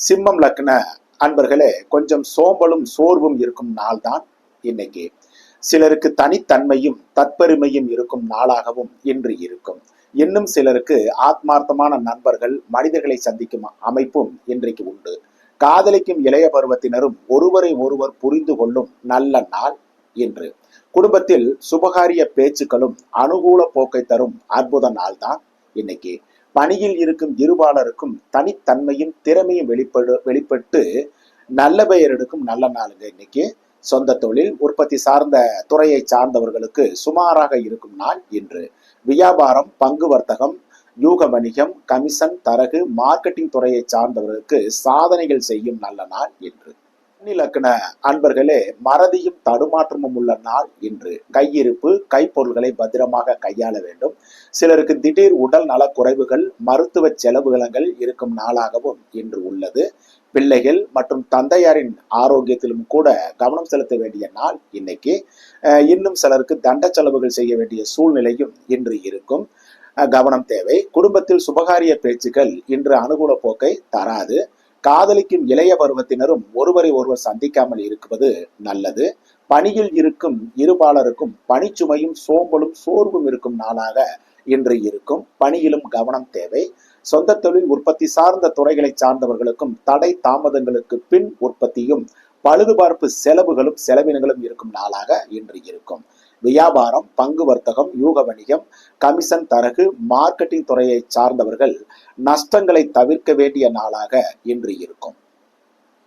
சிம்மம் லக்ன அன்பர்களே, கொஞ்சம் சோம்பலும் சோர்வும் இருக்கும் நாள் தான் இன்னைக்கு. சிலருக்கு தனித்தன்மையும் தற்பெருமையும் இருக்கும் நாளாகவும் இன்று இருக்கும். இன்னும் சிலருக்கு ஆத்மார்த்தமான நண்பர்கள், மனிதர்களை சந்திக்கும் அமைப்பும் இன்றைக்கு உண்டு. காதலிக்கும் இளைய பருவத்தினரும் ஒருவரை ஒருவர் புரிந்து கொள்ளும் நல்ல நாள் இன்று. குடும்பத்தில் சுபகாரிய பேச்சுக்களும் அனுகூல போக்கை தரும் அற்புத நாள் தான் இன்னைக்கு. பணியில் இருக்கும் இருபாலருக்கும் தனித்தன்மையும் திறமையும் வெளிப்பட்டு நல்ல பெயர் எடுக்கும் நல்ல நாளுங்க இன்னைக்கு. சொந்த தொழில் உற்பத்தி சார்ந்த துறையை சார்ந்தவர்களுக்கு சுமாராக இருக்கும் நாள் இன்று. வியாபாரம், பங்கு வர்த்தகம், யூக வணிகம், கமிஷன், தரகு, மார்க்கெட்டிங் துறையை சார்ந்தவர்களுக்கு சாதனைகள் செய்யும் நல்ல நாள் இன்று. லக்ன அன்பர்களே, மறதியும் தடுமாற்றமும் உள்ள நாள் இன்று. கையிருப்பு, கைப்பொருள்களை பத்திரமாக கையாள வேண்டும். சிலருக்கு திடீர் உடல் நல குறைவுகள், மருத்துவ செலவுகள் இருக்கும் நாளாகவும் இன்று உள்ளது. பிள்ளைகள் மற்றும் தந்தையாரின் ஆரோக்கியத்திலும் கூட கவனம் செலுத்த வேண்டிய நாள் இன்னைக்கு. இன்னும் சிலருக்கு தண்ட செலவுகள் செய்ய வேண்டிய சூழ்நிலையும் இன்று இருக்கும். கவனம் தேவை. குடும்பத்தில் சுபகாரிய பேச்சுக்கள் இன்று அனுகூல போக்கை தராது. காதலிக்கும் இளைய பருவத்தினரும் ஒருவரை ஒருவர் சந்திக்காமல் இருப்பது நல்லது. பணியில் இருக்கும் இருபாலருக்கும் பணிச்சுமையும் சோம்பலும் சோர்வும் இருக்கும் நாளாக இன்று இருக்கும். பணியிலும் கவனம் தேவை. சொந்த தொழில் உற்பத்தி சார்ந்த துறைகளை சார்ந்தவர்களுக்கும் தடை தாமதங்களுக்கு பின் உற்பத்தியும் பழுதுபார்ப்பு செலவுகளும் செலவினங்களும் இருக்கும் நாளாக இன்று இருக்கும். வியாபாரம், பங்கு வர்த்தகம், யூக வணிகம், கமிஷன், தரகு, மார்க்கெட்டிங் துறையை சார்ந்தவர்கள் நஷ்டங்களை தவிர்க்க வேண்டிய நாளாக இன்று இருக்கும்.